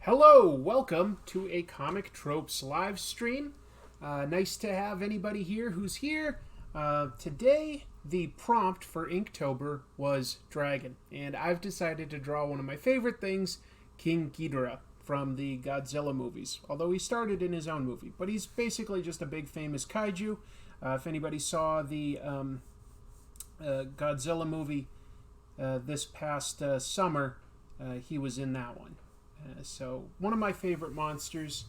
Hello, welcome to a Comic Tropes live stream. Nice to have anybody here who's here. Today, the prompt for Inktober was dragon, and I've decided to draw one of my favorite things, King Ghidorah from the Godzilla movies. Although he started in his own movie, but he's basically just a big famous kaiju. If anybody saw the Godzilla movie this past summer, he was in that one. So one of my favorite monsters.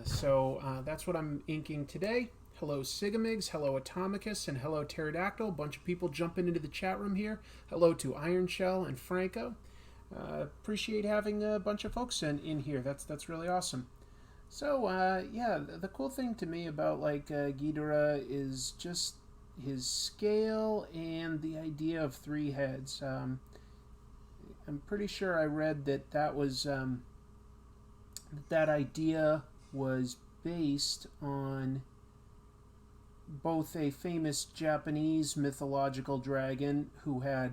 That's what I'm inking today. Hello Sigamigs, hello Atomicus, and hello Pterodactyl. A bunch of people jumping into the chat room here. Hello to Iron Shell and Franco. Appreciate having a bunch of folks in here. That's really awesome. So yeah, the cool thing to me about Ghidorah is just his scale and the idea of three heads. I'm pretty sure I read that was that idea was based on both a famous Japanese mythological dragon who had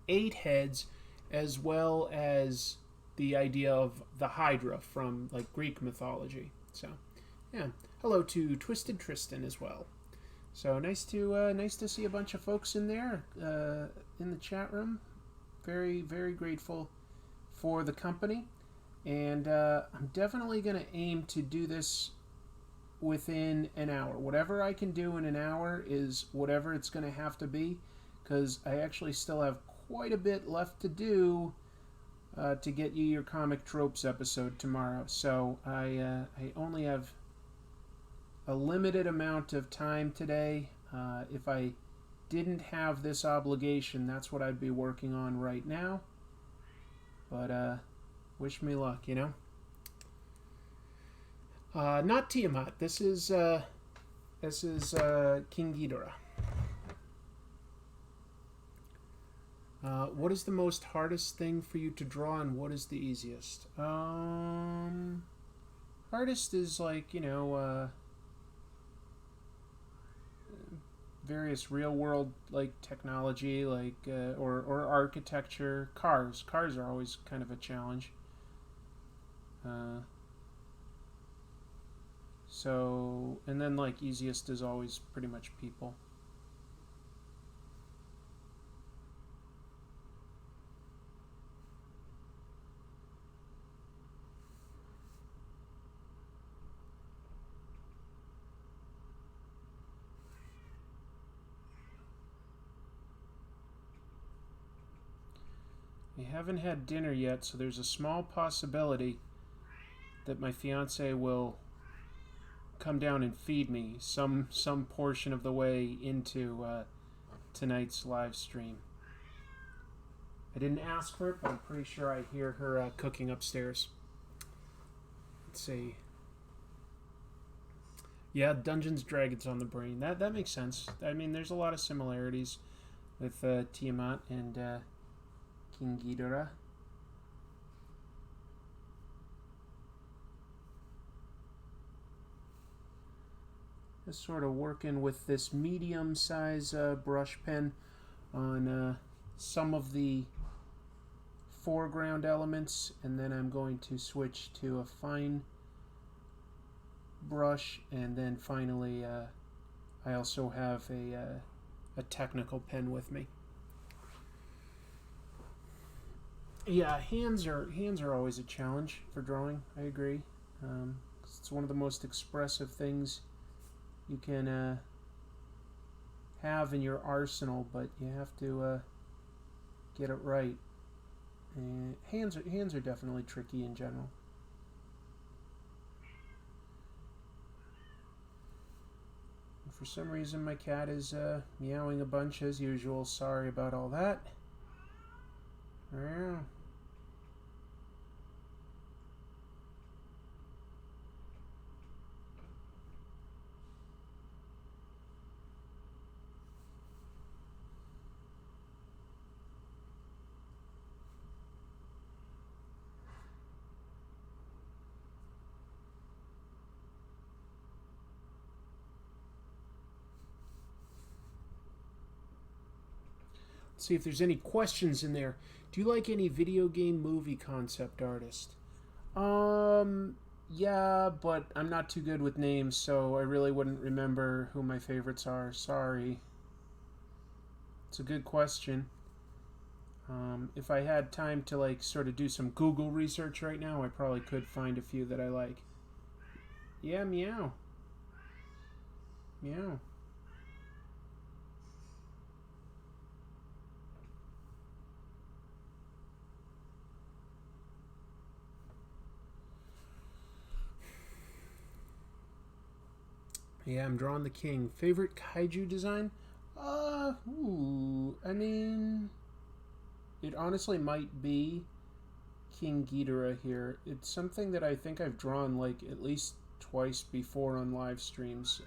8 heads, as well as the idea of the Hydra from Greek mythology. So, yeah. Hello to Twisted Tristan as well. So nice to see a bunch of folks in there in the chat room. Very, very grateful for the company, and I'm definitely going to aim to do this within an hour. Whatever I can do in an hour is whatever it's going to have to be, because I actually still have quite a bit left to do to get you your Comic Tropes episode tomorrow. So I only have a limited amount of time today. If I didn't have this obligation, that's what I'd be working on right now. But wish me luck, you know. Not Tiamat. This is King Ghidorah. What is the most hardest thing for you to draw, and what is the easiest? Hardest is various real world technology or architecture. Cars are always kind of a challenge. And then easiest is always pretty much people. We haven't had dinner yet, so there's a small possibility that my fiance will come down and feed me some portion of the way into tonight's live stream. I didn't ask for it, but I'm pretty sure I hear her cooking upstairs. Let's see. Yeah, Dungeons Dragons on the brain. That makes sense. I mean, there's a lot of similarities with Tiamat and King Ghidorah. Just sort of working with this medium size brush pen on some of the foreground elements, and then I'm going to switch to a fine brush, and then finally I also have a technical pen with me. Yeah, hands are always a challenge for drawing. I agree. It's one of the most expressive things you can have in your arsenal, but you have to get it right. And hands are definitely tricky in general. And for some reason, my cat is meowing a bunch as usual. Sorry about all that. Yeah. See if there's any questions in there. Do you like any video game movie concept artist? Yeah, but I'm not too good with names, so I really wouldn't remember who my favorites are. Sorry. It's a good question. If I had time to like sort of do some Google research right now, I probably could find a few that I like. Yeah, meow. Meow. Yeah, I'm drawing the king. Favorite kaiju design? I mean, it honestly might be King Ghidorah here. It's something that I think I've drawn like at least twice before on live streams.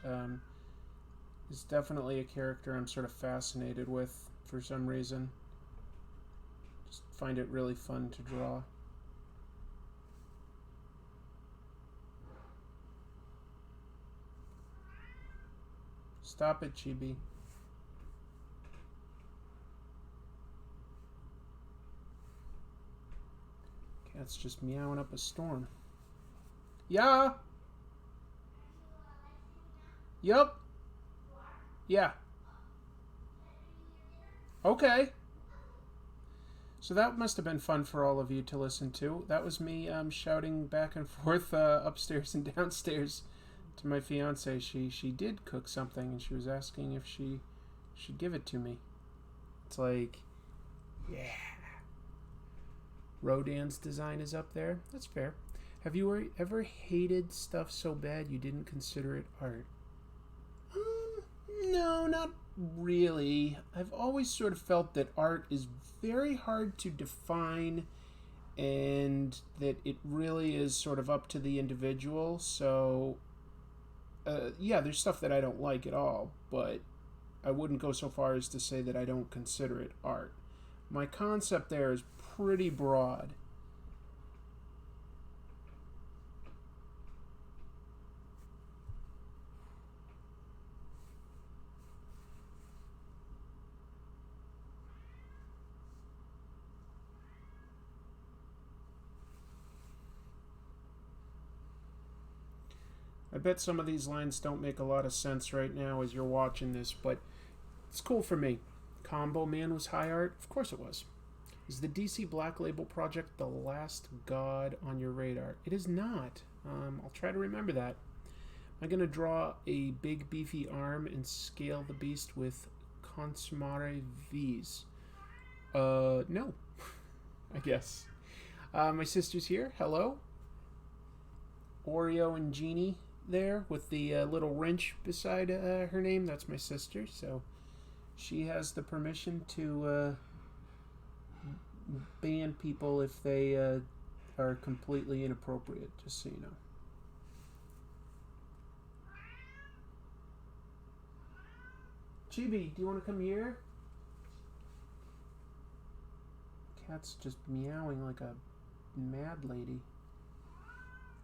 It's definitely a character I'm sort of fascinated with for some reason. Just find it really fun to draw. Stop it, Chibi. Cat's just meowing up a storm. Yeah. Yup. Yeah. Okay. So that must have been fun for all of you to listen to. That was me shouting back and forth upstairs and downstairs to my fiance. She did cook something and she was asking if she should give it to me. It's like, yeah. Rodan's design is up there. That's fair. Have you ever hated stuff so bad you didn't consider it art? No, not really. I've always sort of felt that art is very hard to define and that it really is sort of up to the individual. So, yeah, there's stuff that I don't like at all, but I wouldn't go so far as to say that I don't consider it art. My concept there is pretty broad. I bet some of these lines don't make a lot of sense right now as you're watching this, but it's cool for me. Combo Man was high art? Of course it was. Is the DC Black Label project the last god on your radar? It is not. I'll try to remember that. Am I going to draw a big beefy arm and scale the beast with consumare V's? No. I guess. My sister's here. Hello. Oreo and Jeannie there with the little wrench beside her name. That's my sister, so she has the permission to ban people if they are completely inappropriate, just so you know. Chibi, do you want to come here? Cat's just meowing like a mad lady.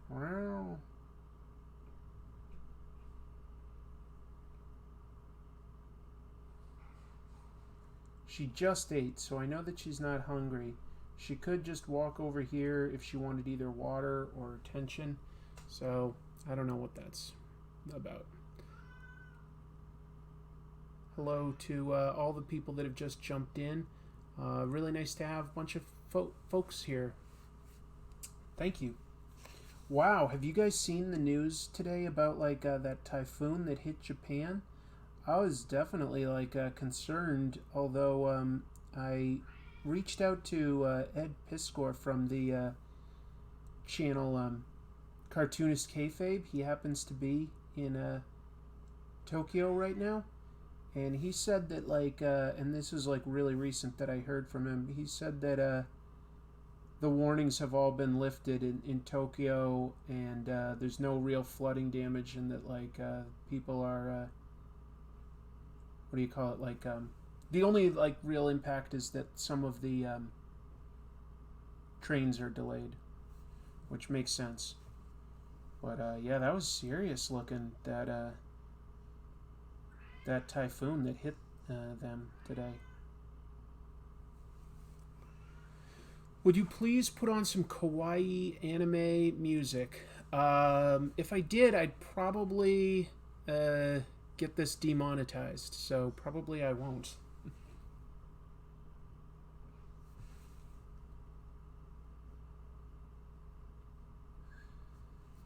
Wow. She just ate, so I know that she's not hungry. She could just walk over here if she wanted either water or attention. So, I don't know what that's about. Hello to all the people that have just jumped in. Really nice to have a bunch of folks here. Thank you. Wow, have you guys seen the news today about like that typhoon that hit Japan? I was definitely like concerned, although I reached out to Ed Piskor from the channel Cartoonist Kayfabe. He happens to be in Tokyo right now, and he said that like, and this is like really recent that I heard from him. He said that the warnings have all been lifted in Tokyo, and there's no real flooding damage, and that like people are what do you call it, like the only like real impact is that some of the trains are delayed, which makes sense. But yeah, that was serious looking, that typhoon that hit them today. Would you please put on some kawaii anime music? If I did, I'd probably get this demonetized, so probably I won't.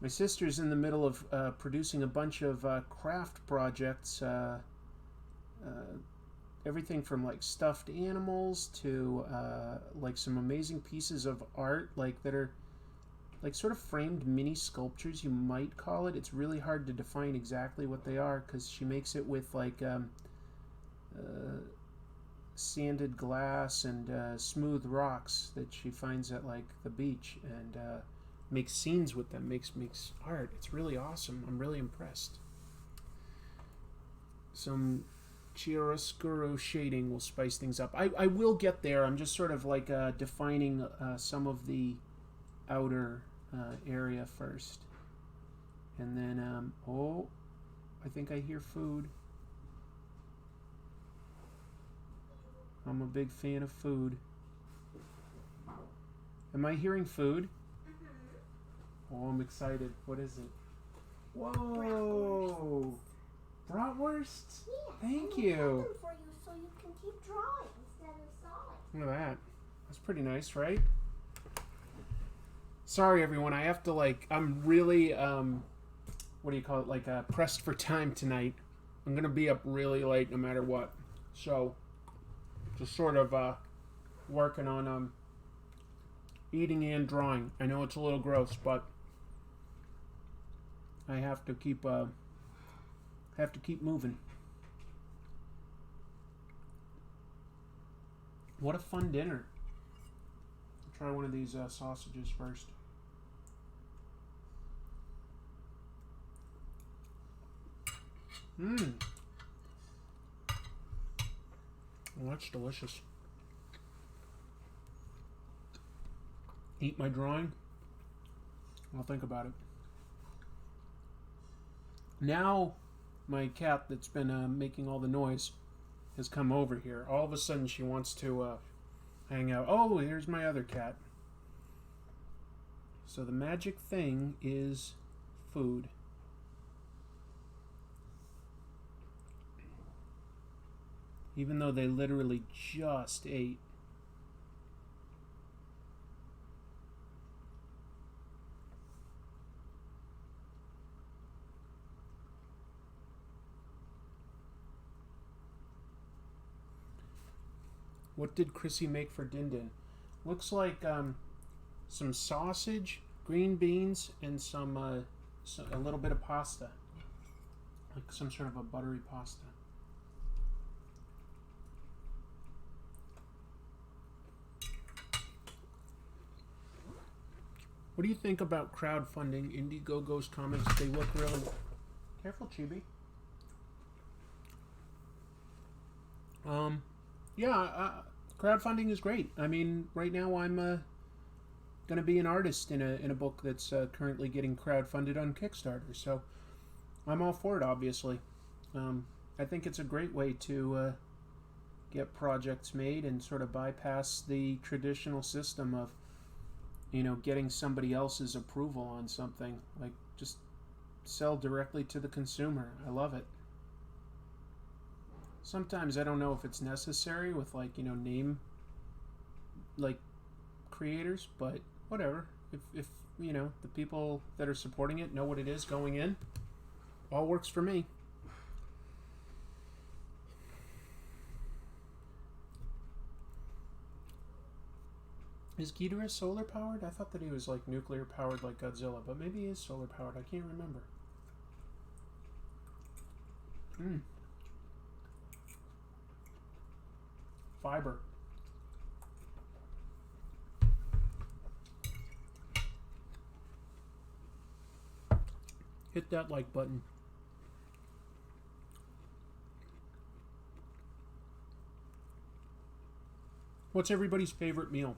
My sister's in the middle of producing a bunch of craft projects, everything from like stuffed animals to like some amazing pieces of art, like that are like sort of framed mini sculptures, you might call it. It's really hard to define exactly what they are because she makes it with like sanded glass and smooth rocks that she finds at like the beach, and makes scenes with them, makes art. It's really awesome. I'm really impressed. Some chiaroscuro shading will spice things up. I will get there. I'm just sort of like defining some of the outer area first. And then, oh, I think I hear food. I'm a big fan of food. Am I hearing food? Oh, I'm excited. What is it? Whoa! Bratwurst? Yeah. Thank you. you. For you so you can keep drawing instead of sawing. Look at that. That's pretty nice, right? Sorry, everyone. I have to I'm really what do you call it? Pressed for time tonight. I'm gonna be up really late no matter what. So, just sort of working on eating and drawing. I know it's a little gross, but I have to keep moving. What a fun dinner. I'll try one of these sausages first. Mmm. Oh, that's delicious. Eat my drawing. I'll think about it. Now, my cat that's been making all the noise has come over here. All of a sudden, she wants to hang out. Oh, here's my other cat. So the magic thing is food. Even though they literally just ate. What did Chrissy make for Din Din? Looks like some sausage, green beans, and a little bit of pasta. Like some sort of a buttery pasta. What do you think about crowdfunding Indiegogo's comics? They look really... Careful, Chibi. Yeah, crowdfunding is great. I mean, right now I'm going to be an artist in a book that's currently getting crowdfunded on Kickstarter, so I'm all for it, obviously. I think it's a great way to get projects made and sort of bypass the traditional system of, you know, getting somebody else's approval on something. Like, just sell directly to the consumer. I love it. Sometimes I don't know if it's necessary with, like, you know, name, like, creators, but whatever. If you know, the people that are supporting it know what it is going in, all works for me. Is Ghidorah solar powered? I thought that he was like nuclear powered like Godzilla, but maybe he is solar powered. I can't remember. Fiber. Hit that like button. What's everybody's favorite meal?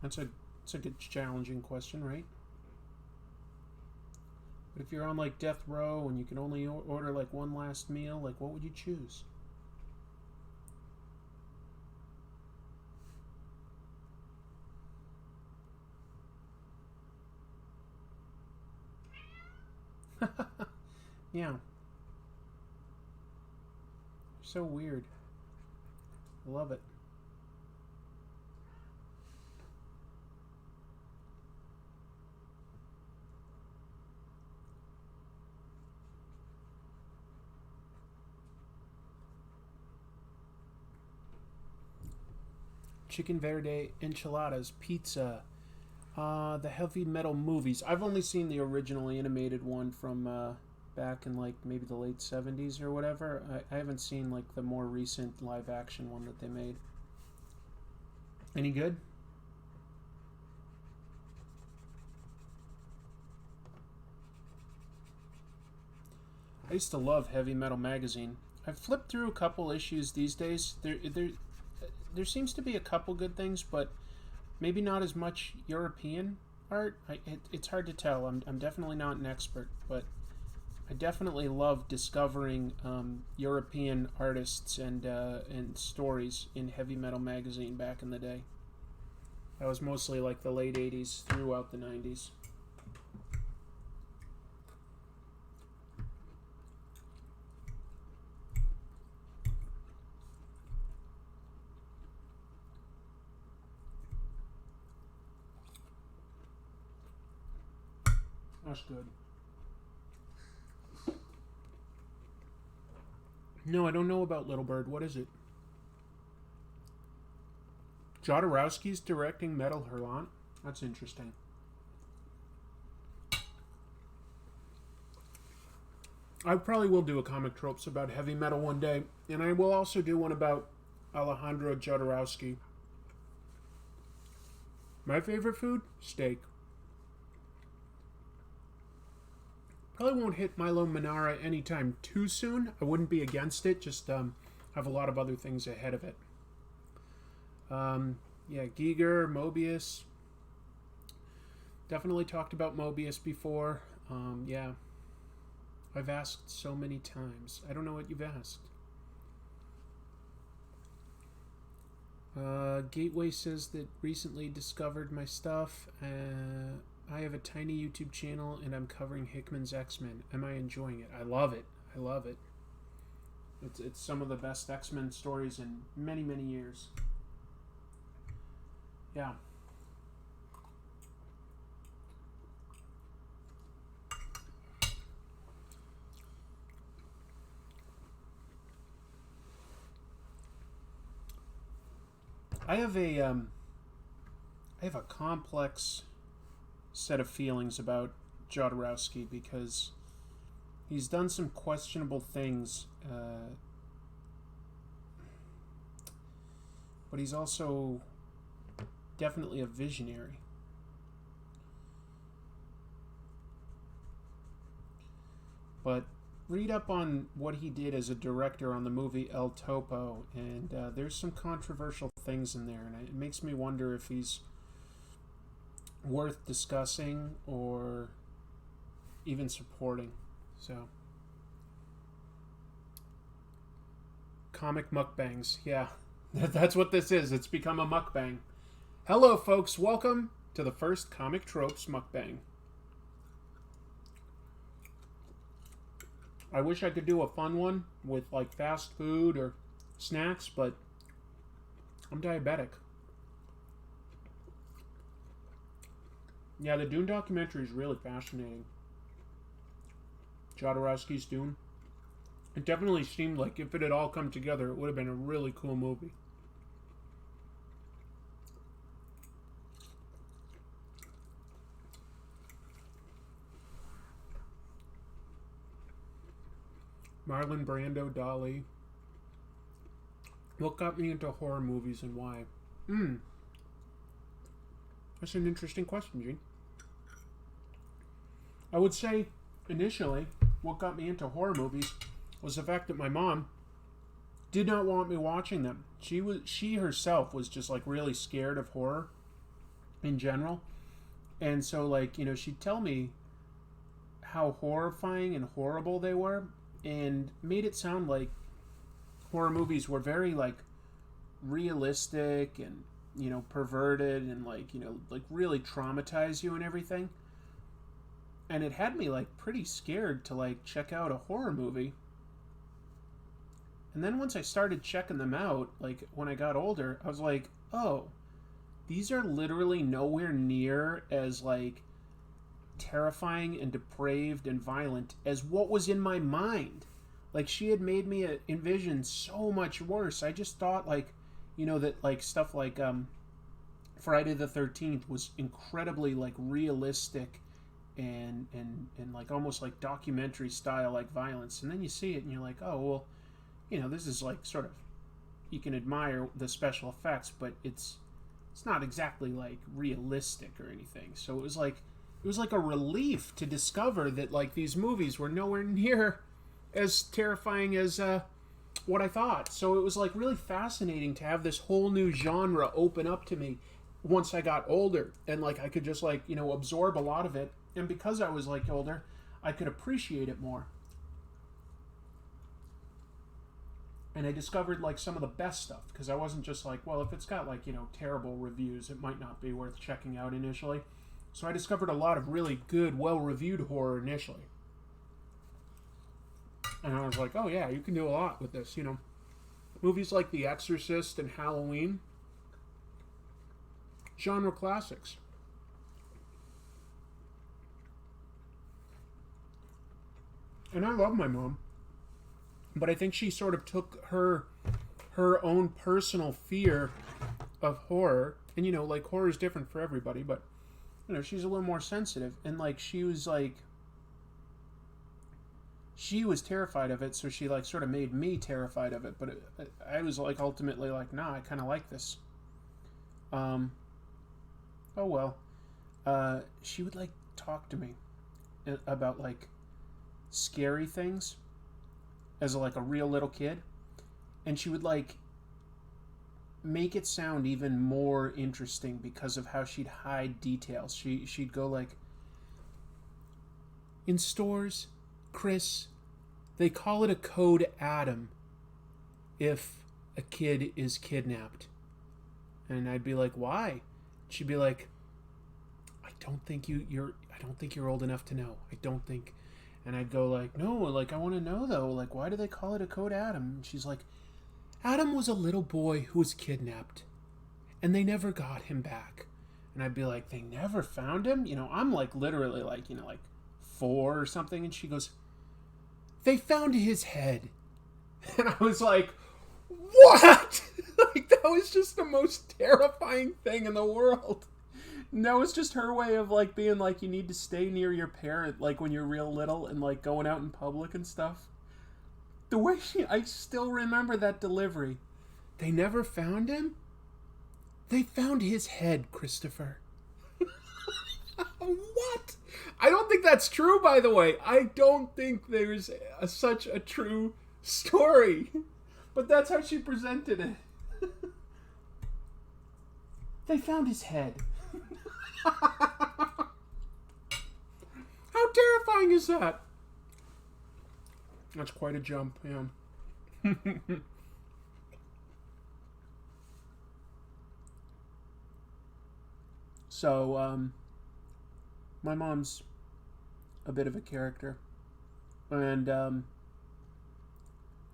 That's a good challenging question, right? But if you're on like death row and you can only order like one last meal, like what would you choose? Yeah. So weird. I love it. Chicken verde enchiladas, pizza, the heavy metal movies. I've only seen the original animated one from back in like maybe the late 70s or whatever. I haven't seen like the more recent live action one that they made. Any good? I used to love Heavy Metal magazine. I've flipped through a couple issues these days. There seems to be a couple good things, but maybe not as much European art. It's hard to tell. I'm definitely not an expert, but I definitely love discovering European artists and stories in Heavy Metal magazine back in the day. That was mostly like the late 80s throughout the 90s. That's good. No, I don't know about Little Bird. What is it? Jodorowsky's directing Metal Hurlant? That's interesting. I probably will do a comic tropes about heavy metal one day, and I will also do one about Alejandro Jodorowsky. My favorite food? Steak. Probably won't hit Milo Manara anytime too soon. I wouldn't be against it, just have a lot of other things ahead of it. Yeah, Giger, Mobius. Definitely talked about Mobius before. Yeah. I've asked so many times. I don't know what you've asked. Gateway says that recently discovered my stuff. I have a tiny YouTube channel and I'm covering Hickman's X-Men. Am I enjoying it? I love it. I love it. It's some of the best X-Men stories in many, many years. Yeah. I have a complex set of feelings about Jodorowsky because he's done some questionable things, but he's also definitely a visionary. But read up on what he did as a director on the movie El Topo, and there's some controversial things in there, and it makes me wonder if he's worth discussing or even supporting. So, comic mukbangs, yeah. That's what this is. It's become a mukbang. Hello, folks. Welcome to the first Comic Tropes mukbang. I wish I could do a fun one with like fast food or snacks, but I'm diabetic. Yeah, the Dune documentary is really fascinating. Jodorowsky's Dune. It definitely seemed like if it had all come together, it would have been a really cool movie. Marlon Brando, Dolly. What got me into horror movies and why? That's an interesting question, Gene. I would say, initially, what got me into horror movies was the fact that my mom did not want me watching them. She herself was just like really scared of horror in general. And so like, she'd tell me how horrifying and horrible they were and made it sound like horror movies were very like realistic and perverted and like really traumatize you and everything. and it had me like pretty scared to like check out a horror movie. And then once I started checking them out, like when I got older, I was like, oh, these are literally nowhere near as like terrifying and depraved and violent as what was in my mind. Like she had made me envision so much worse. I just thought like, that like stuff like Friday the 13th was incredibly like realistic and like almost like documentary style like violence. And then you see it and you're like, oh well, this is like sort of, you can admire the special effects, but it's not exactly like realistic or anything. So it was like a relief to discover that like these movies were nowhere near as terrifying as what I thought. So it was like really fascinating to have this whole new genre open up to me once I got older, and like I could just like absorb a lot of it, and because I was like older, I could appreciate it more. And I discovered like some of the best stuff, because I wasn't just like, well, if it's got like terrible reviews, it might not be worth checking out initially. So I discovered a lot of really good, well-reviewed horror initially. And I was like, oh yeah, you can do a lot with this, Movies like The Exorcist and Halloween. Genre classics. And I love my mom. But I think she sort of took her own personal fear of horror. And, like, horror is different for everybody. But, she's a little more sensitive. And, like, she was terrified of it. So she, like, sort of made me terrified of it. But I was, like, ultimately like, nah, I kind of like this. Oh, well. She would, like, talk to me about, like, scary things as like a real little kid, and she would like make it sound even more interesting because of how she'd hide details. She'd go like, in stores, Chris, they call it a code Adam if a kid is kidnapped. And I'd be like, why? She'd be like, I don't think you're old enough to know. I don't think. And I'd go like, no, like I want to know though, like why do they call it a code Adam? And she's like, Adam was a little boy who was kidnapped, and they never got him back. And I'd be like, they never found him? I'm like literally like, like 4 or something. And she goes, they found his head. And I was like, what? Like that was just the most terrifying thing in the world. And that was just her way of like being like, you need to stay near your parent like when you're real little and like going out in public and stuff. The way I still remember that delivery. They never found him? They found his head, Christopher. What? I don't think that's true, by the way. I don't think there's such a true story. But that's how she presented it. They found his head. How terrifying is that? That's quite a jump, yeah. So, my mom's a bit of a character. And,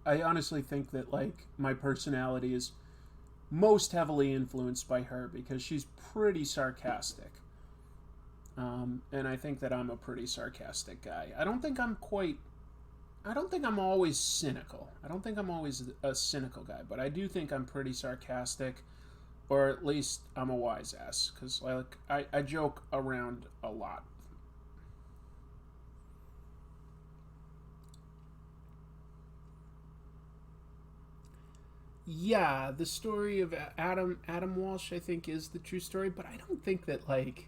I honestly think that, like, my personality is most heavily influenced by her because she's pretty sarcastic. And I think that I'm a pretty sarcastic guy. I don't think I'm always cynical. I don't think I'm always a cynical guy, but I do think I'm pretty sarcastic, or at least I'm a wise ass, because like I joke around a lot. Yeah, the story of Adam Walsh, I think, is the true story, but I don't think that like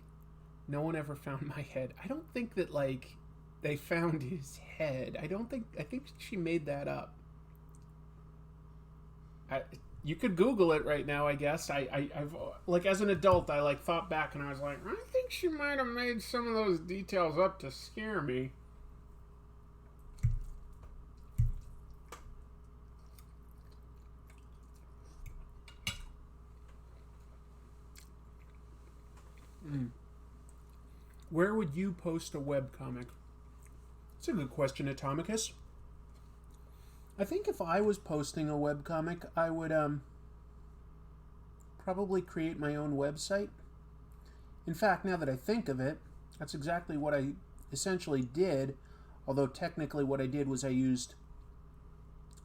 no one ever found my head. I don't think that like they found his head. I think she made that up. You could Google it right now, I guess. I've like as an adult, I like thought back and I was like, I think she might have made some of those details up to scare me. Where would you post a webcomic? It's a good question, Atomicus. I think if I was posting a webcomic, I would probably create my own website. In fact, now that I think of it, that's exactly what I essentially did, although technically what I did was I used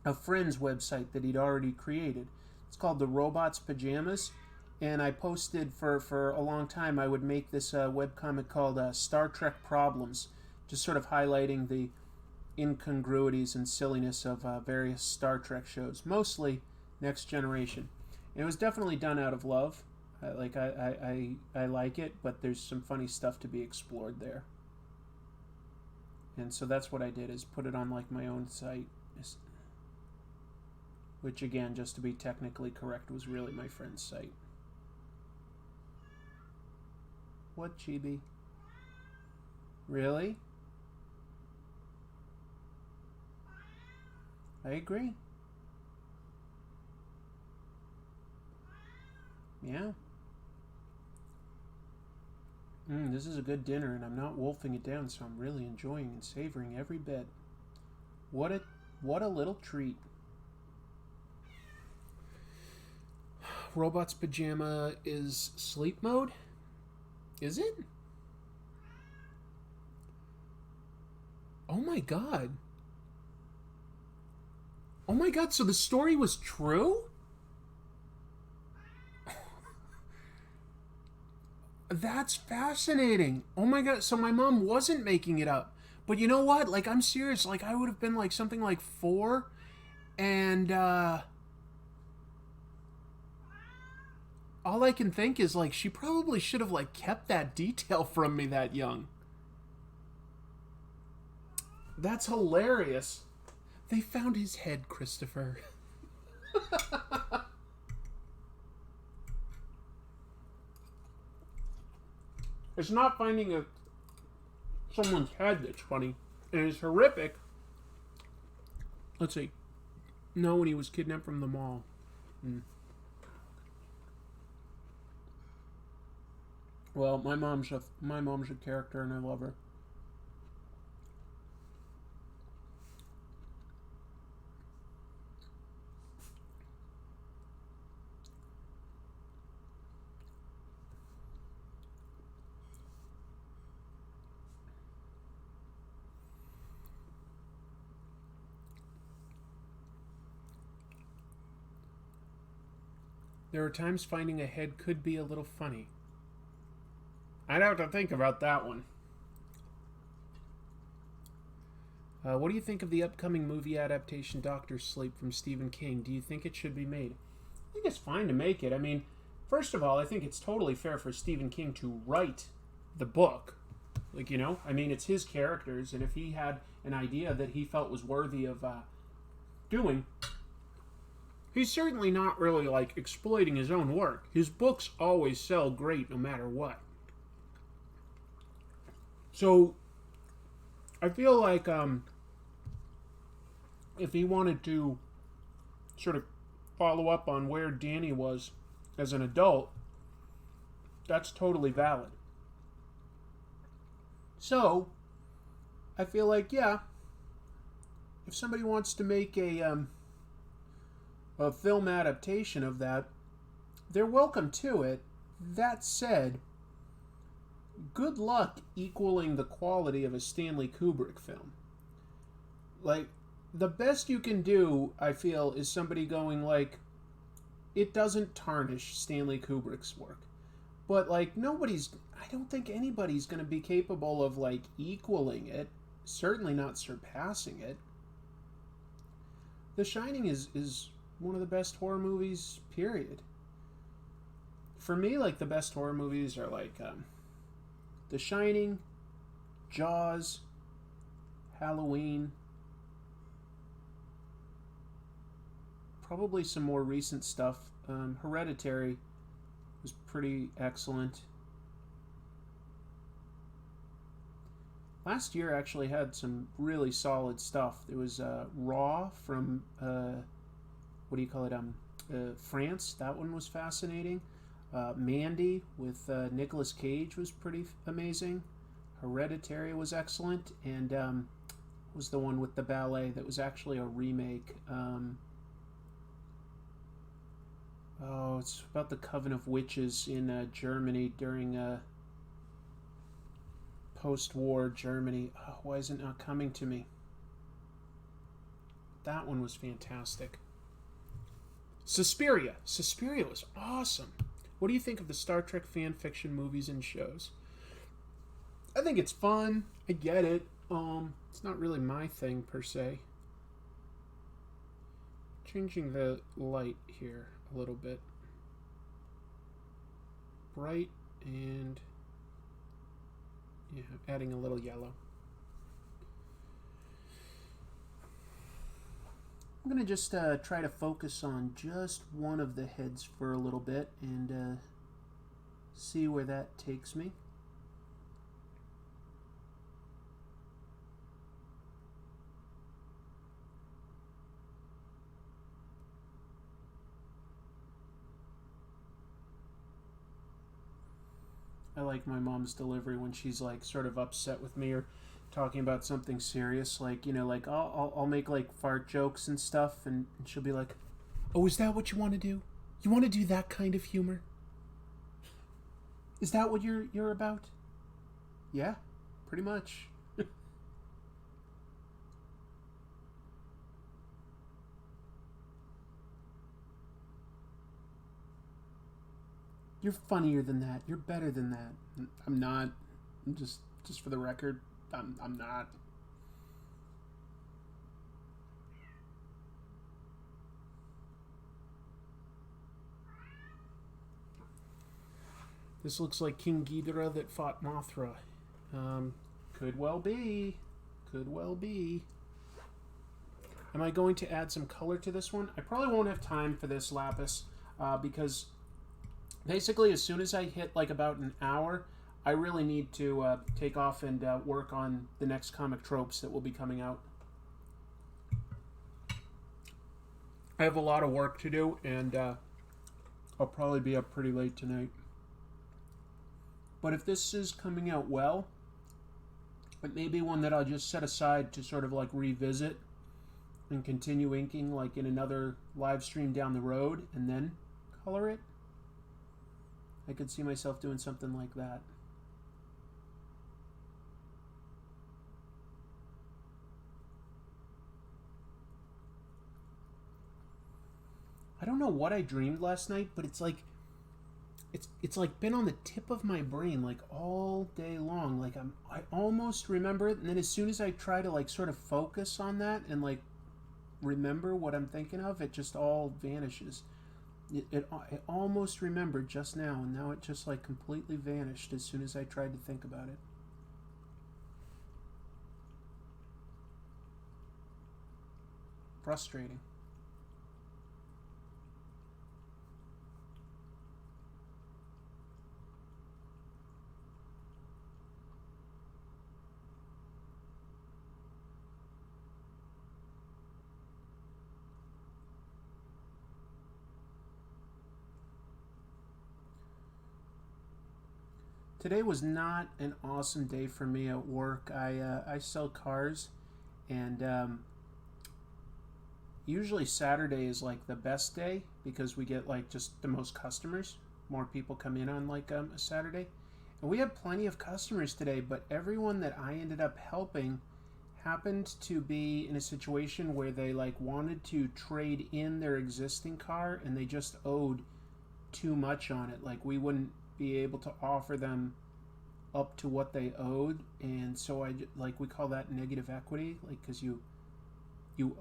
a friend's website that he'd already created. It's called The Robot's Pajamas, and I posted for a long time. I would make this webcomic called Star Trek Problems, just sort of highlighting the incongruities and silliness of various Star Trek shows, mostly Next Generation. And it was definitely done out of love. I like it, but there's some funny stuff to be explored there. And so that's what I did, is put it on like my own site, which again, just to be technically correct, was really my friend's site. What, Chibi? Really? I agree. Yeah. This is a good dinner, and I'm not wolfing it down, so I'm really enjoying and savoring every bit. What a little treat. Robot's Pajama is sleep mode? Is it? Oh my god. Oh my god, so the story was true? That's fascinating. Oh my god, so my mom wasn't making it up. But you know what? Like, I'm serious. Like, I would have been like something like 4, and all I can think is like she probably should have like kept that detail from me that young. That's hilarious. They found his head, Christopher. It's not finding someone's head that's funny. And it's horrific. Let's see. No, when he was kidnapped from the mall. Well, my mom's a character, and I love her. There are times finding a head could be a little funny. I'd have to think about that one. What do you think of the upcoming movie adaptation Doctor Sleep from Stephen King? Do you think it should be made? I think it's fine to make it. I mean, first of all, I think it's totally fair for Stephen King to write the book. Like, you know, I mean, it's his characters, and if he had an idea that he felt was worthy of doing, he's certainly not really, like, exploiting his own work. His books always sell great no matter what. So, I feel like if he wanted to sort of follow up on where Danny was as an adult, that's totally valid. So, I feel like, yeah, if somebody wants to make a film adaptation of that, they're welcome to it. That said, good luck equaling the quality of a Stanley Kubrick film. Like, the best you can do, I feel, is somebody going like, it doesn't tarnish Stanley Kubrick's work. But, like, I don't think anybody's going to be capable of, like, equaling it. Certainly not surpassing it. The Shining is one of the best horror movies, period. For me, like, the best horror movies are, like, The Shining, Jaws, Halloween, probably some more recent stuff. Hereditary was pretty excellent. Last year actually had some really solid stuff. There was Raw from, France. That one was fascinating. Mandy with Nicolas Cage was pretty amazing. Hereditary was excellent, and was the one with the ballet that was actually a remake. It's about the Coven of Witches in Germany during post-war Germany. Oh, why is it not coming to me? That one was fantastic. Suspiria. Suspiria was awesome. What do you think of the Star Trek fan fiction movies and shows? I think it's fun. I get it. It's not really my thing per se. Changing the light here a little bit. Bright and yeah, adding a little yellow. I'm going to just try to focus on just one of the heads for a little bit and see where that takes me. I like my mom's delivery when she's like sort of upset with me or talking about something serious, like, you know, like I'll make like fart jokes and stuff, and she'll be like, "Oh, is that what you want to do? You want to do that kind of humor? Is that what you're about?" Yeah, pretty much. You're funnier than that. You're better than that. I'm not. I'm just for the record, I'm not. This looks like King Ghidorah that fought Mothra. Could well be. Could well be. Am I going to add some color to this one? I probably won't have time for this lapis because basically as soon as I hit like about an hour, I really need to take off and work on the next comic tropes that will be coming out. I have a lot of work to do, and I'll probably be up pretty late tonight. But if this is coming out well, it may be one that I'll just set aside to sort of like revisit and continue inking like in another live stream down the road and then color it. I could see myself doing something like that. I don't know what I dreamed last night, but it's like it's like been on the tip of my brain like all day long. Like I almost remember it, and then as soon as I try to like sort of focus on that and like remember what I'm thinking of, it just all vanishes. I almost remembered just now, and now it just like completely vanished as soon as I tried to think about it. Frustrating. Today was not an awesome day for me at work. I sell cars, and usually Saturday is like the best day because we get like just the most customers. More people come in on like a Saturday, and we had plenty of customers today. But everyone that I ended up helping happened to be in a situation where they like wanted to trade in their existing car, and they just owed too much on it. Like we wouldn't be able to offer them up to what they owed, and so I like we call that negative equity, like because you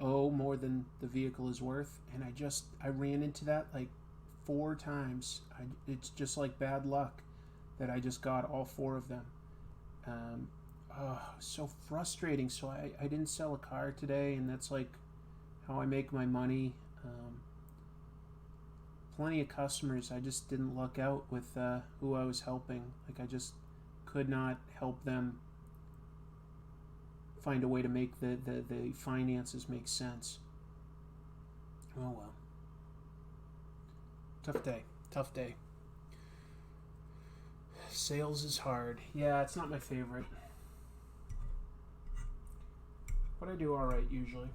owe more than the vehicle is worth, and I ran into that like 4 times. It's just like bad luck that I just got all 4 of them. So frustrating. So I didn't sell a car today, and that's like how I make my money. Plenty of customers, I just didn't luck out with who I was helping. Like I just could not help them find a way to make the finances make sense. Oh well. Tough day. Sales is hard. Yeah, it's not my favorite. but I do alright usually.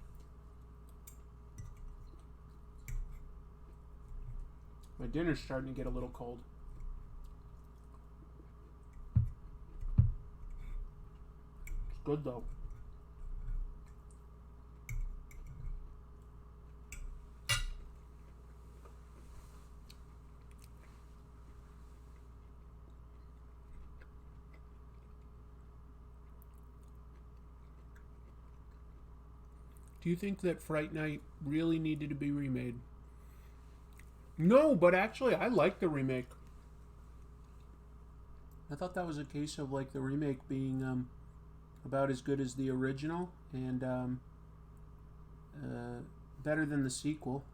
My dinner's starting to get a little cold. It's good though. Do you think that Fright Night really needed to be remade? No, but actually, I like the remake. I thought that was a case of like the remake being about as good as the original and better than the sequel.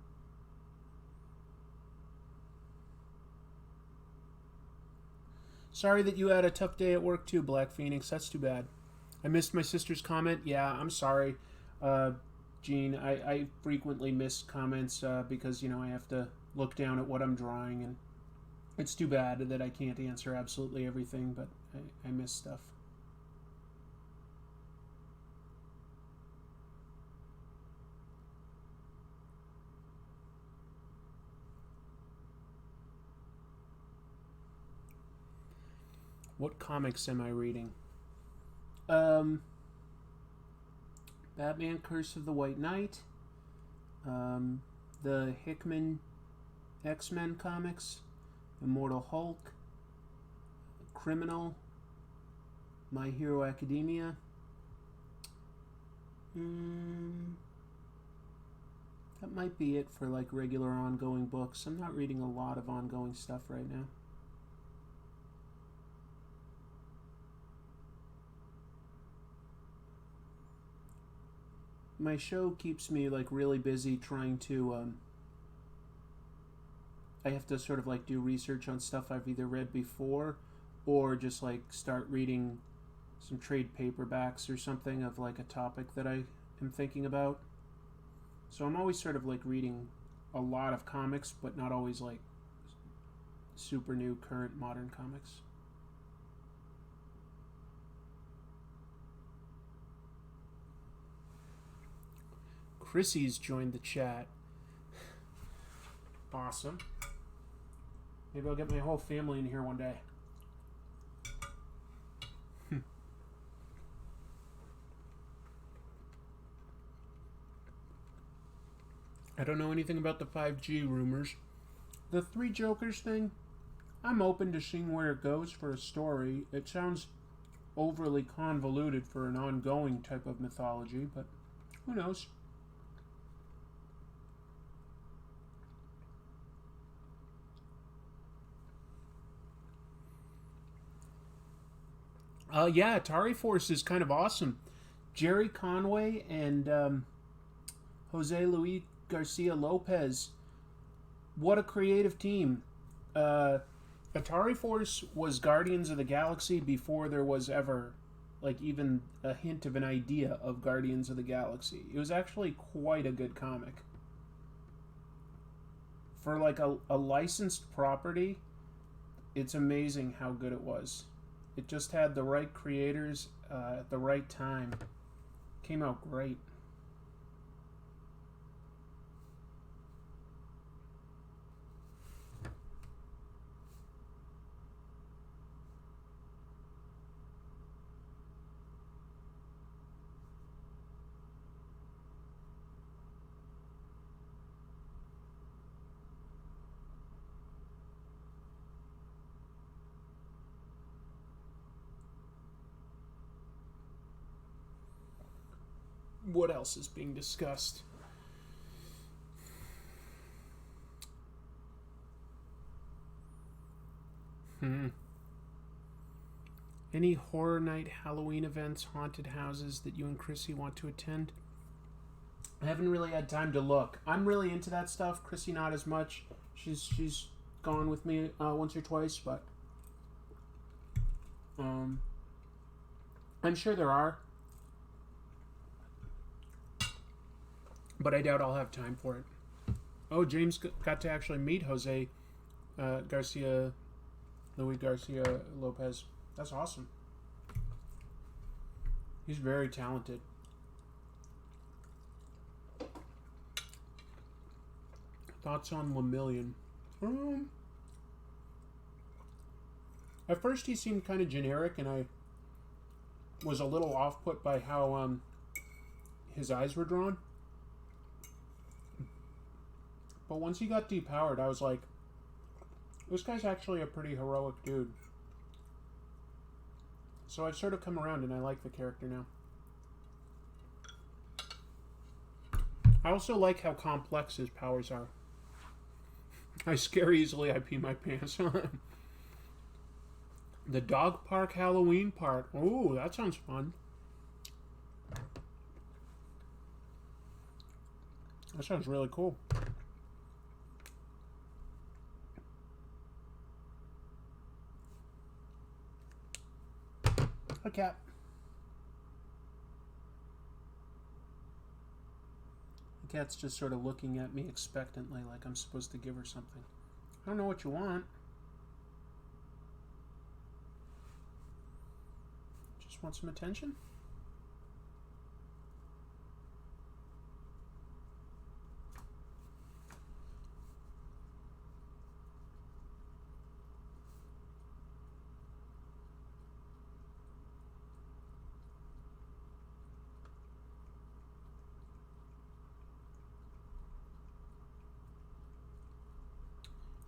Sorry that you had a tough day at work too, Black Phoenix. That's too bad. I missed my sister's comment. Yeah, I'm sorry. Gene, I frequently miss comments because, I have to look down at what I'm drawing, and it's too bad that I can't answer absolutely everything, but I miss stuff. What comics am I reading? Batman Curse of the White Knight, the Hickman X-Men comics, Immortal Hulk, Criminal, My Hero Academia. That might be it for like regular ongoing books. I'm not reading a lot of ongoing stuff right now. My show keeps me like really busy trying to I have to sort of like do research on stuff I've either read before or just like start reading some trade paperbacks or something of like a topic that I am thinking about. So I'm always sort of like reading a lot of comics, but not always like super new current modern comics. Chrissy's joined the chat. Awesome. Maybe I'll get my whole family in here one day. I don't know anything about the 5G rumors. The Three Jokers thing, I'm open to seeing where it goes for a story. It sounds overly convoluted for an ongoing type of mythology, but who knows? Yeah, Atari Force is kind of awesome. Jerry Conway and Jose Luis Garcia Lopez. What a creative team. Atari Force was Guardians of the Galaxy before there was ever, like, even a hint of an idea of Guardians of the Galaxy. It was actually quite a good comic. For, like, a licensed property, it's amazing how good it was. It just had the right creators at the right time. Came out great. What else is being discussed? Any horror night, Halloween events, haunted houses that you and Chrissy want to attend? I haven't really had time to look. I'm really into that stuff. Chrissy not as much. She's gone with me once or twice, but I'm sure there are. But I doubt I'll have time for it. Oh, James got to actually meet Jose Luis Garcia Lopez. That's awesome. He's very talented. Thoughts on Lemillion? At first he seemed kind of generic, and I was a little off-put by how his eyes were drawn. But once he got depowered, I was like, this guy's actually a pretty heroic dude. So I've sort of come around, and I like the character now. I also like how complex his powers are. I scare easily, I pee my pants. The dog park Halloween part. Ooh, that sounds fun. That sounds really cool. Hi, cat. The cat's just sort of looking at me expectantly like I'm supposed to give her something. I don't know what you want. Just want some attention?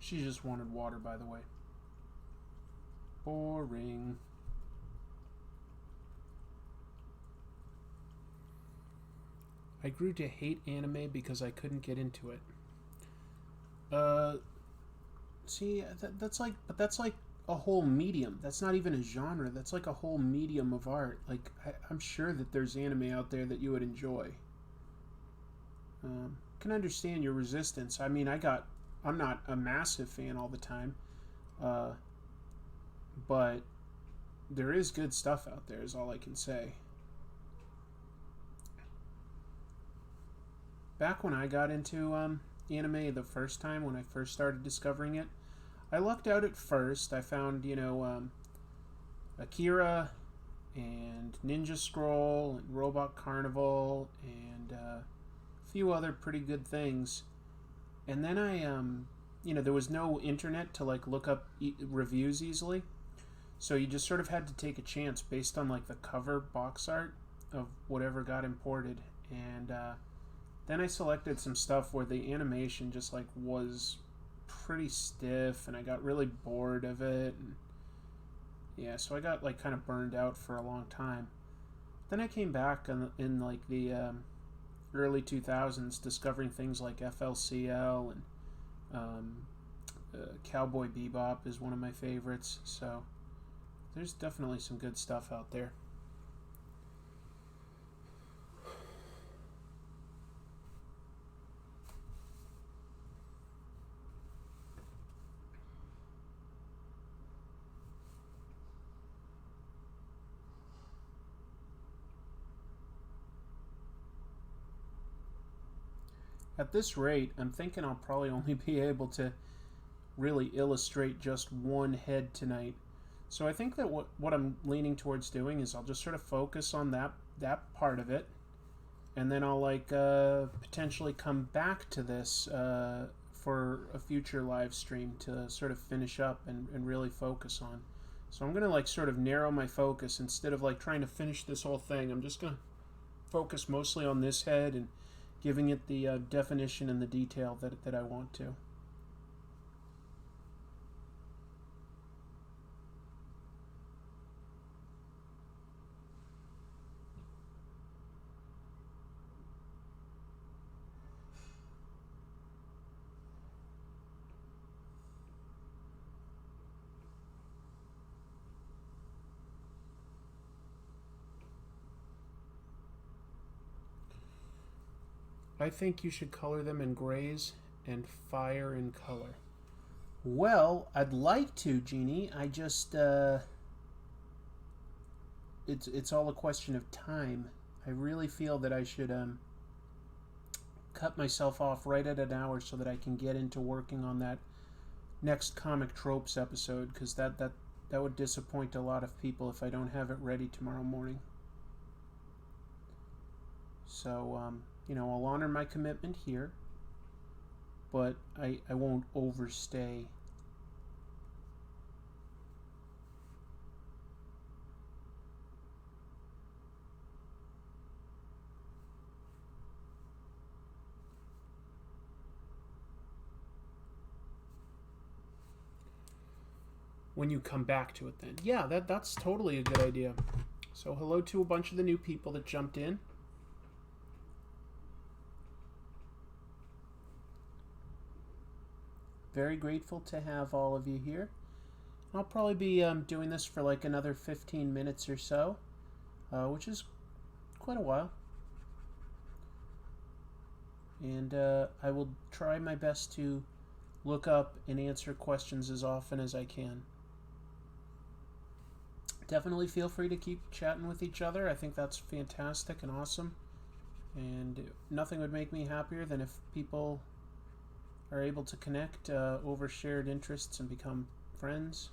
She just wanted water, by the way. Boring. I grew to hate anime because I couldn't get into it. See, that's like a whole medium. That's not even a genre. That's like a whole medium of art. Like, I'm sure that there's anime out there that you would enjoy. Can understand your resistance. I mean, I'm not a massive fan all the time, but there is good stuff out there, is all I can say. Back when I got into anime the first time, when I first started discovering it, I lucked out at first. I found, Akira and Ninja Scroll and Robot Carnival and a few other pretty good things. And then there was no internet to like look up reviews easily, so you just sort of had to take a chance based on like the cover box art of whatever got imported. And then I selected some stuff where the animation just like was pretty stiff, and I got really bored of it. And yeah, so I got like kind of burned out for a long time. Then I came back in like the early 2000s, discovering things like FLCL and Cowboy Bebop is one of my favorites. So there's definitely some good stuff out there. At this rate, I'm thinking I'll probably only be able to really illustrate just one head tonight. So I think that what I'm leaning towards doing is I'll just sort of focus on that part of it, and then I'll like potentially come back to this for a future live stream to sort of finish up and really focus on. So I'm going to like sort of narrow my focus. Instead of like trying to finish this whole thing, I'm just going to focus mostly on this head and giving it the definition and the detail that I want to. I think you should color them in grays and fire in color. Well, I'd like to, Jeannie. I just it's all a question of time. I really feel that I should cut myself off right at an hour so that I can get into working on that next Comic Tropes episode, because that would disappoint a lot of people if I don't have it ready tomorrow morning. So I'll honor my commitment here, but I won't overstay. When you come back to it then. Yeah, that's totally a good idea. So hello to a bunch of the new people that jumped in. Very grateful to have all of you here. I'll probably be doing this for like another 15 minutes or so, which is quite a while. And I will try my best to look up and answer questions as often as I can. Definitely feel free to keep chatting with each other. I think that's fantastic and awesome. And nothing would make me happier than if people are able to connect over shared interests and become friends.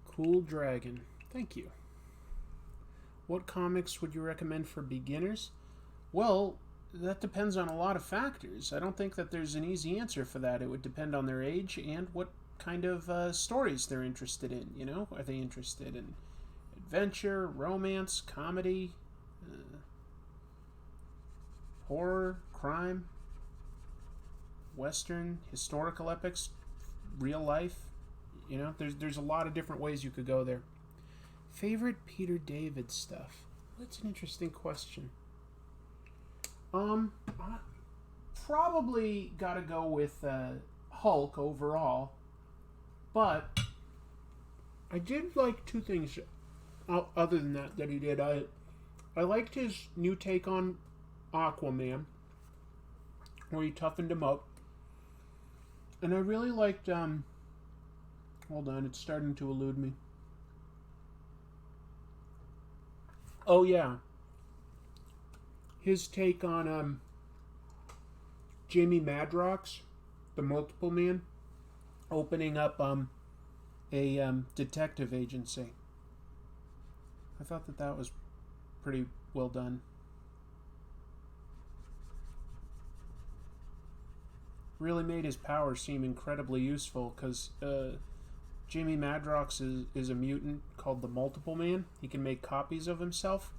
Cool Dragon. Thank you. What comics would you recommend for beginners? Well, that depends on a lot of factors. I don't think that there's an easy answer for that. It would depend on their age and what kind of stories they're interested in. You know, are they interested in adventure, romance, comedy, horror, crime, western, historical epics, real life? You know, there's a lot of different ways you could go there. Favorite Peter David stuff? That's an interesting question. I probably gotta go with Hulk overall, but I did like two things other than that he did. I liked his new take on Aquaman, where he toughened him up, and I really liked hold on, it's starting to elude me. Oh yeah, his take on Jamie Madrox, the Multiple Man, opening up a detective agency. I thought that was pretty well done. Really made his power seem incredibly useful because Jamie Madrox is a mutant called the Multiple Man. He can make copies of himself.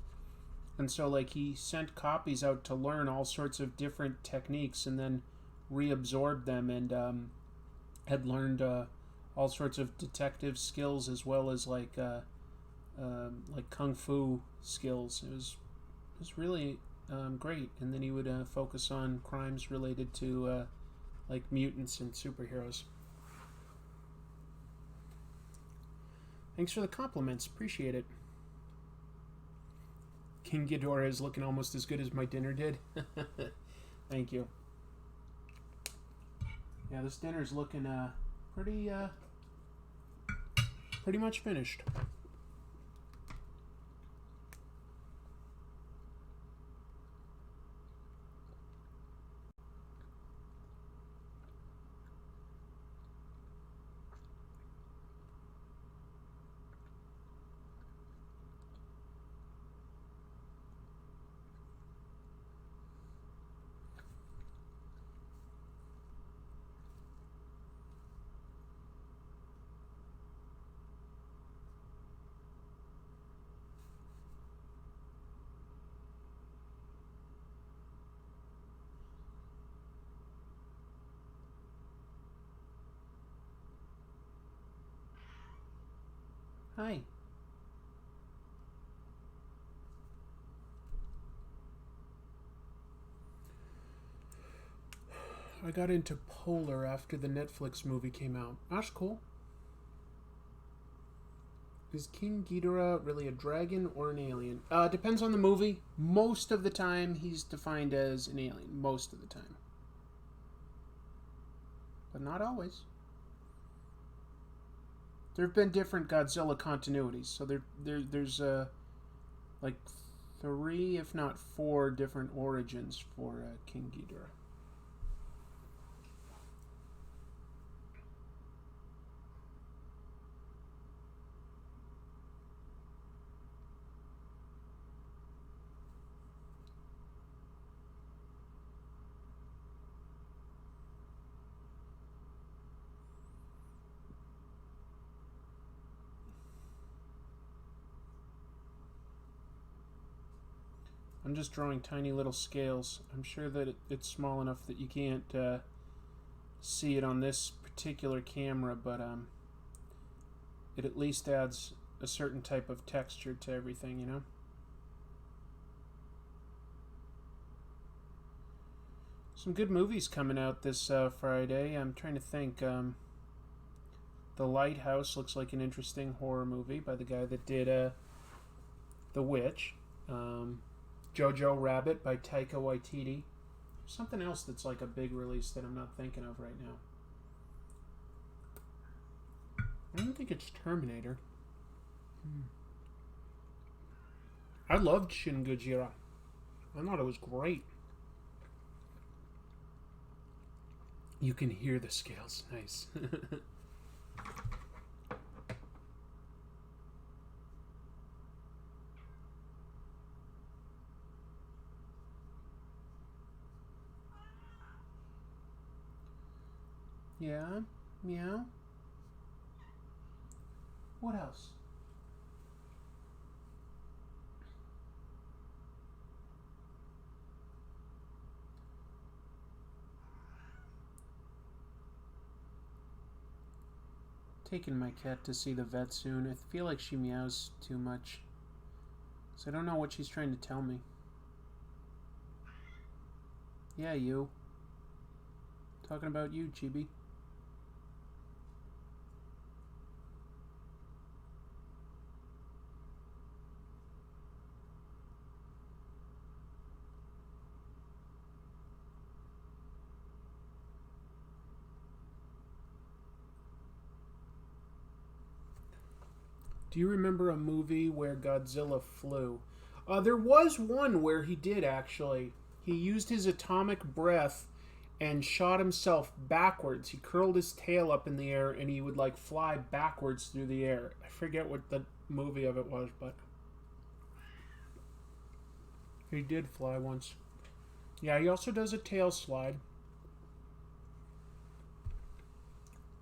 And so, like, he sent copies out to learn all sorts of different techniques and then reabsorbed them and had learned all sorts of detective skills as well as, like kung fu skills. It was really great. And then he would focus on crimes related to, like, mutants and superheroes. Thanks for the compliments. Appreciate it. King Ghidorah is looking almost as good as my dinner did. Thank you. Yeah, this dinner's looking pretty much finished. Hi. I got into Polar after the Netflix movie came out. That's cool. Is King Ghidorah really a dragon or an alien? Depends on the movie. Most of the time, he's defined as an alien. Most of the time. But not always. There have been different Godzilla continuities. So there's like 3, if not 4, different origins for King Ghidorah. I'm just drawing tiny little scales. I'm sure that it's small enough that you can't see it on this particular camera, but it at least adds a certain type of texture to everything, you know? Some good movies coming out this Friday. I'm trying to think. The Lighthouse looks like an interesting horror movie by the guy that did The Witch. Jojo Rabbit by Taika Waititi. Something else that's like a big release that I'm not thinking of right now. I don't think it's Terminator. I loved Shin Godzilla. I thought it was great. You can hear the scales. Nice. Yeah, meow. What else? Taking my cat to see the vet soon. I feel like she meows too much, so I don't know what she's trying to tell me. Yeah, you. Talking about you, Chibi. Do you remember a movie where Godzilla flew? There was one where he did, actually. He used his atomic breath and shot himself backwards. He curled his tail up in the air and he would like fly backwards through the air. I forget what the movie of it was, but he did fly once. Yeah, he also does a tail slide.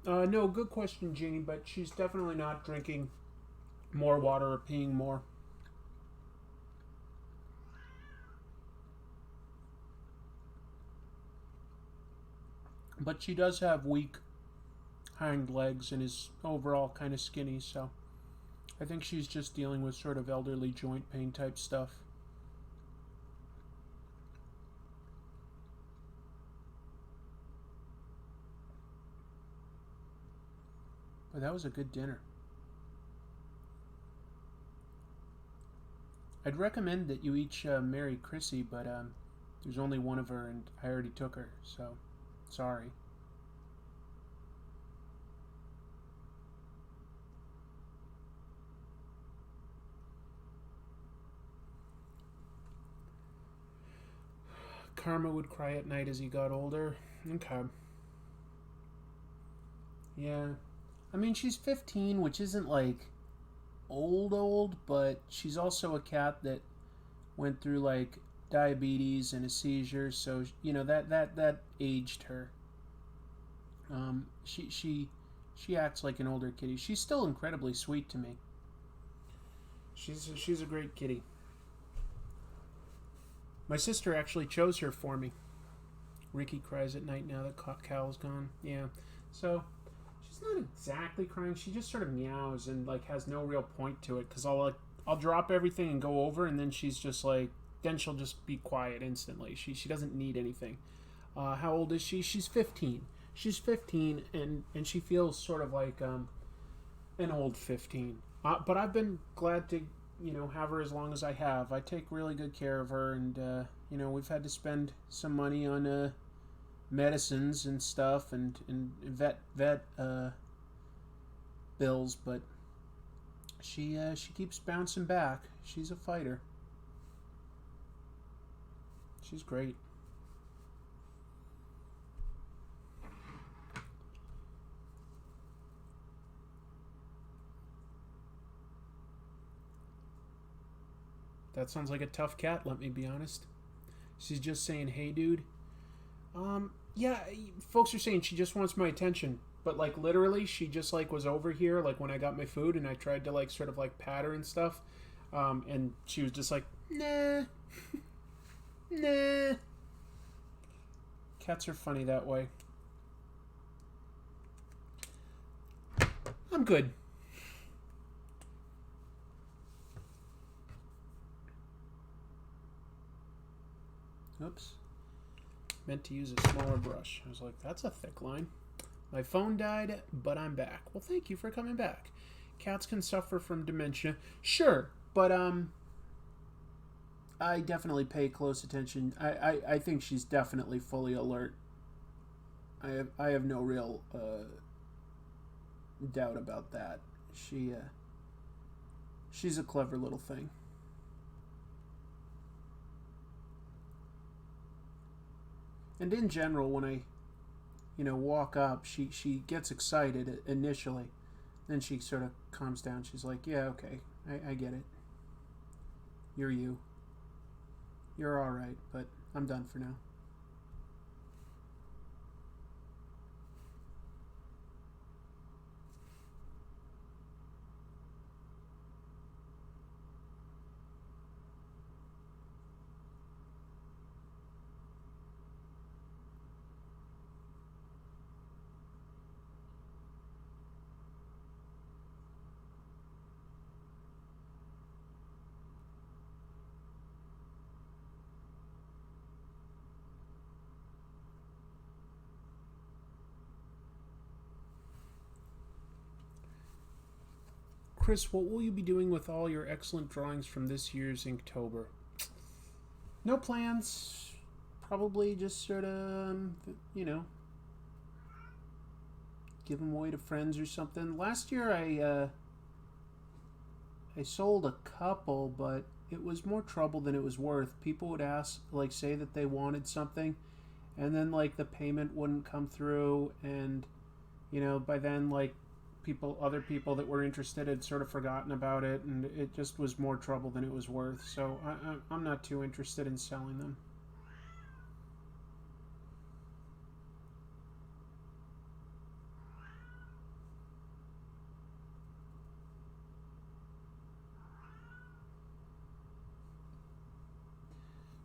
No, good question, Jeannie, but she's definitely not drinking more water or peeing more. But she does have weak hind legs and is overall kind of skinny, so I think she's just dealing with sort of elderly joint pain type stuff. But that was a good dinner. I'd recommend that you each marry Chrissy, but there's only one of her and I already took her, so sorry. Karma would cry at night as he got older. Okay. Yeah. I mean, she's 15, which isn't like old, but she's also a cat that went through like diabetes and a seizure, so you know that aged her. She acts like an older kitty. She's still incredibly sweet to me. She's a great kitty. My sister actually chose her for me. Ricky cries at night now that Cal's gone. Yeah, so she's not exactly crying. She just sort of meows and like has no real point to it. Cause I'll drop everything and go over, and then she's just like, then she'll just be quiet instantly. She doesn't need anything. How old is she? She's 15. She's 15, and she feels sort of like an old 15. But I've been glad to have her as long as I have. I take really good care of her, and we've had to spend some money on medicines and stuff and vet bills, but she keeps bouncing back. She's a fighter. She's great. That sounds like a tough cat, let me be honest. She's just saying, hey, dude. Yeah, folks are saying she just wants my attention. But, like, literally, she just, like, was over here, like, when I got my food, and I tried to, like, sort of, like, pat her and stuff. And she was just like, nah. Nah. Cats are funny that way. I'm good. Oops. Meant to use a smaller brush. I was like, that's a thick line. My phone died, but I'm back. Well, thank you for coming back. Cats can suffer from dementia. Sure, but I definitely pay close attention. I think she's definitely fully alert. I have no real doubt about that. She's a clever little thing. And in general, when I, walk up, she gets excited initially. Then she sort of calms down. She's like, yeah, okay, I get it. You're you. You're all right, but I'm done for now. Chris, what will you be doing with all your excellent drawings from this year's Inktober? No plans. Probably just sort of, give them away to friends or something. Last year I sold a couple, but it was more trouble than it was worth. People would ask, like, say that they wanted something, and then, like, the payment wouldn't come through, and, by then, like, other people that were interested had sort of forgotten about it, and it just was more trouble than it was worth. So I'm not too interested in selling them.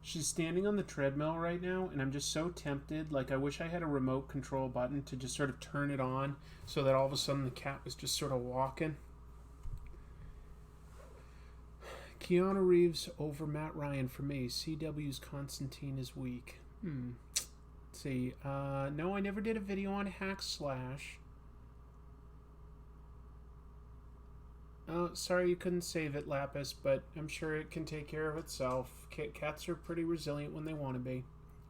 She's standing on the treadmill right now, and I'm just so tempted. Like, I wish I had a remote control button to just sort of turn it on so that all of a sudden the cat was just sort of walking. Keanu Reeves over Matt Ryan for me. CW's Constantine is weak. Let's see. No, I never did a video on Hack Slash. Oh, sorry you couldn't save it, Lapis, but I'm sure it can take care of itself. Cats are pretty resilient when they want to be.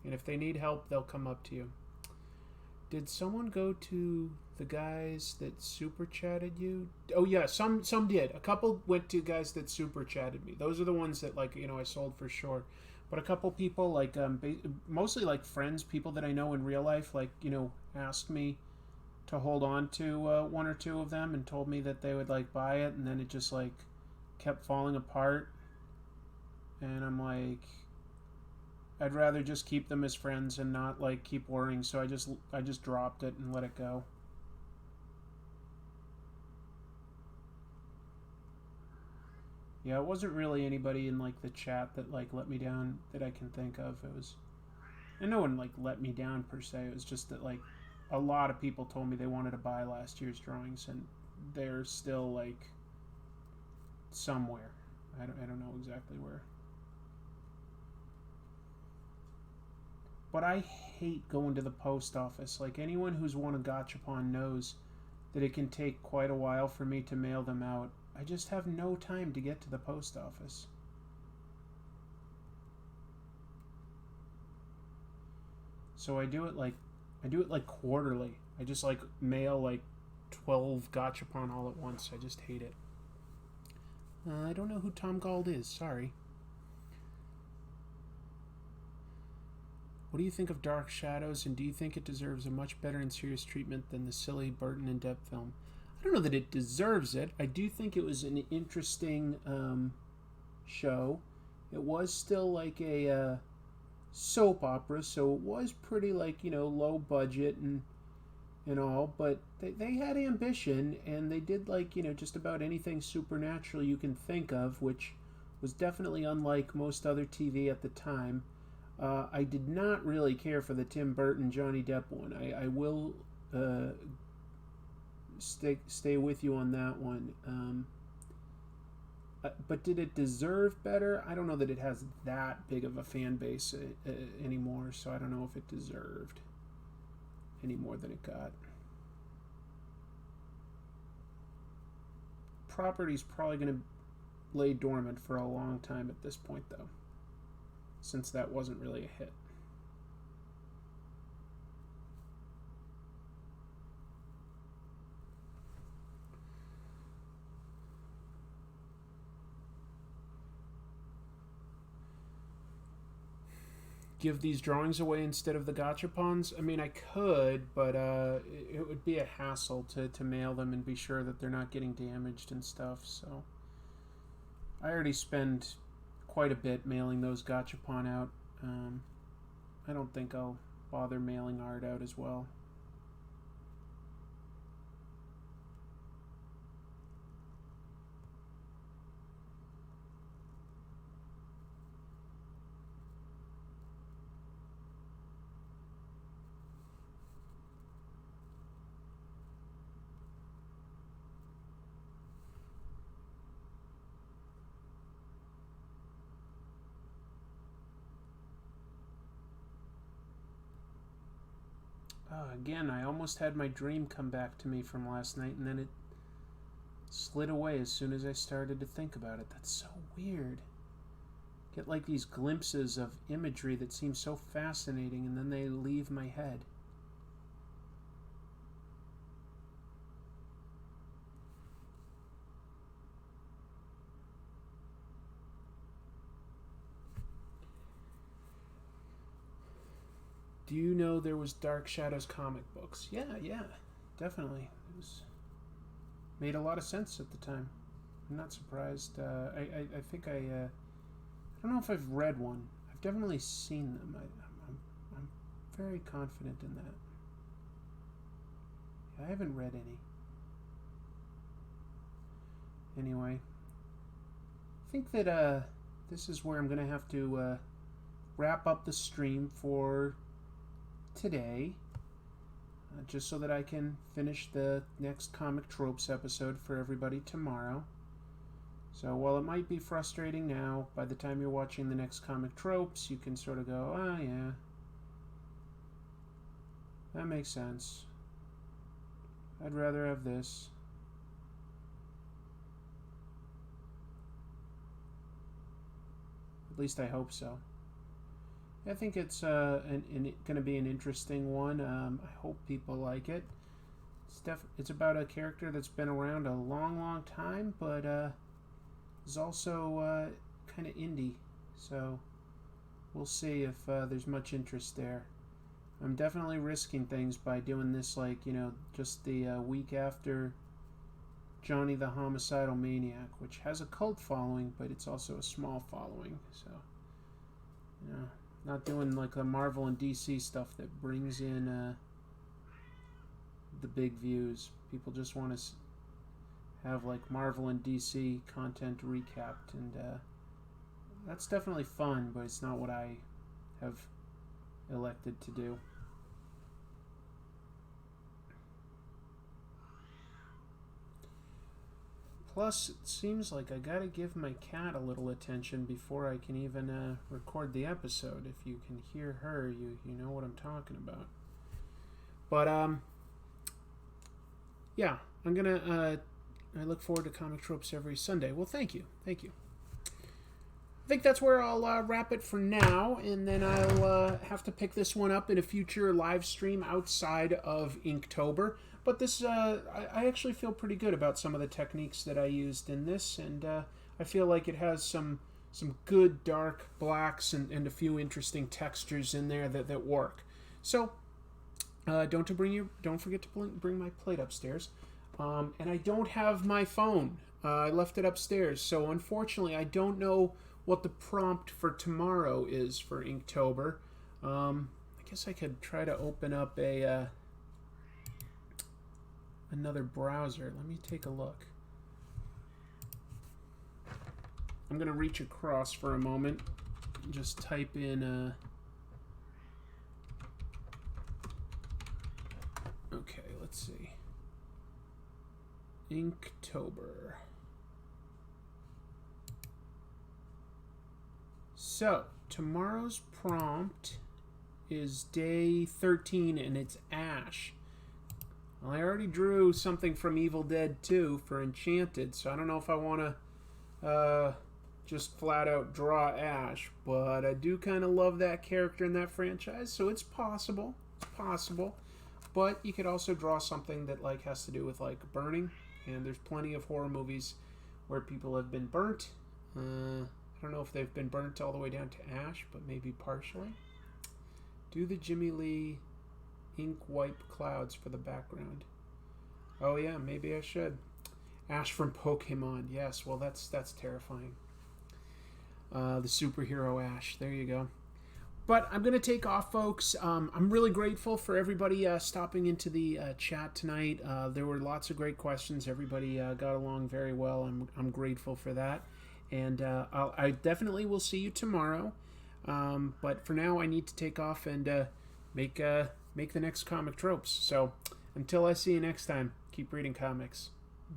And if they need help, they'll come up to you. Did someone go to the guys that super chatted you? Oh, yeah, some did. A couple went to guys that super chatted me. Those are the ones that, like, I sold for sure. But a couple people, like, mostly, like, friends, people that I know in real life, like, asked me to hold on to one or two of them and told me that they would, like, buy it, and then it just, like, kept falling apart. And I'm like, I'd rather just keep them as friends and not, like, keep worrying. So I just dropped it and let it go. Yeah, it wasn't really anybody in, like, the chat that, like, let me down that I can think of. It was, and no one, like, let me down per se. It was just that, like, a lot of people told me they wanted to buy last year's drawings, and they're still, like, somewhere. I don't know exactly where. But I hate going to the post office. Like, anyone who's won a Gachapon knows that it can take quite a while for me to mail them out. I just have no time to get to the post office. So I do it like quarterly. I just, like, mail, like, 12 Gachapon all at once. I just hate it. I don't know who Tom Gold is. Sorry. What do you think of Dark Shadows, and do you think it deserves a much better and serious treatment than the silly Burton and Depp film? I don't know that it deserves it. I do think it was an interesting show. It was still like a soap opera, so it was pretty like, low budget and all, but they had ambition, and they did like, just about anything supernatural you can think of, which was definitely unlike most other TV at the time. I did not really care for the Tim Burton Johnny Depp one. I will stay with you on that one. But did it deserve better? I don't know that it has that big of a fan base anymore, so I don't know if it deserved any more than it got. Property's probably going to lay dormant for a long time at this point, though, since that wasn't really a hit. Give these drawings away instead of the gachapons? I mean, I could, but it would be a hassle to mail them and be sure that they're not getting damaged and stuff, so I already spend quite a bit mailing those gachapon out. I don't think I'll bother mailing art out as well. Again, I almost had my dream come back to me from last night, and then it slid away as soon as I started to think about it. That's so weird. Get like these glimpses of imagery that seem so fascinating, and then they leave my head. Do you know there was Dark Shadows comic books? Yeah, definitely. It was made a lot of sense at the time. I'm not surprised. I think I don't know if I've read one. I've definitely seen them. I'm very confident in that. I haven't read any. Anyway, I think that this is where I'm going to have to wrap up the stream for today, just so that I can finish the next Comic Tropes episode for everybody tomorrow. So while it might be frustrating now, by the time you're watching the next Comic Tropes, you can sort of go, oh yeah, that makes sense. I'd rather have this. At least I hope so. I think it's going to be an interesting one. I hope people like it. It's about a character that's been around a long time, but is also kind of indie. So we'll see if there's much interest there. I'm definitely risking things by doing this, like, just the week after Johnny the Homicidal Maniac, which has a cult following, but it's also a small following. So, not doing like the Marvel and DC stuff that brings in the big views. People just want to have like Marvel and DC content recapped, and that's definitely fun, but it's not what I have elected to do. Plus, it seems like I gotta give my cat a little attention before I can even record the episode. If you can hear her, you know what I'm talking about. But, yeah, I'm gonna, I look forward to Comic Tropes every Sunday. Well, thank you. I think that's where I'll wrap it for now, and then I'll have to pick this one up in a future live stream outside of Inktober. But this, I actually feel pretty good about some of the techniques that I used in this, and I feel like it has some some good dark blacks and a few interesting textures in there that work. So don't forget to bring my plate upstairs. And I don't have my phone. I left it upstairs, so unfortunately I don't know what the prompt for tomorrow is for Inktober. I guess I could try to open up another browser. Let me take a look. I'm going to reach across for a moment and just type in... Okay, let's see. Inktober. So, tomorrow's prompt is day 13 and it's Ash. Well, I already drew something from Evil Dead 2 for Enchanted, so I don't know if I want to just flat out draw Ash, but I do kind of love that character in that franchise, so it's possible. It's possible. But you could also draw something that like has to do with like burning, and there's plenty of horror movies where people have been burnt. I don't know if they've been burnt all the way down to ash, but maybe partially. Do the Jimmy Lee ink wipe clouds for the background. Oh yeah, maybe I should. Ash from Pokemon. Yes, well that's terrifying. The superhero Ash. There you go. But I'm going to take off, folks. I'm really grateful for everybody stopping into the chat tonight. There were lots of great questions. Everybody got along very well. I'm grateful for that. And I definitely will see you tomorrow. But for now, I need to take off and make the next comic tropes. So until I see you next time, keep reading comics.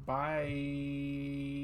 Bye.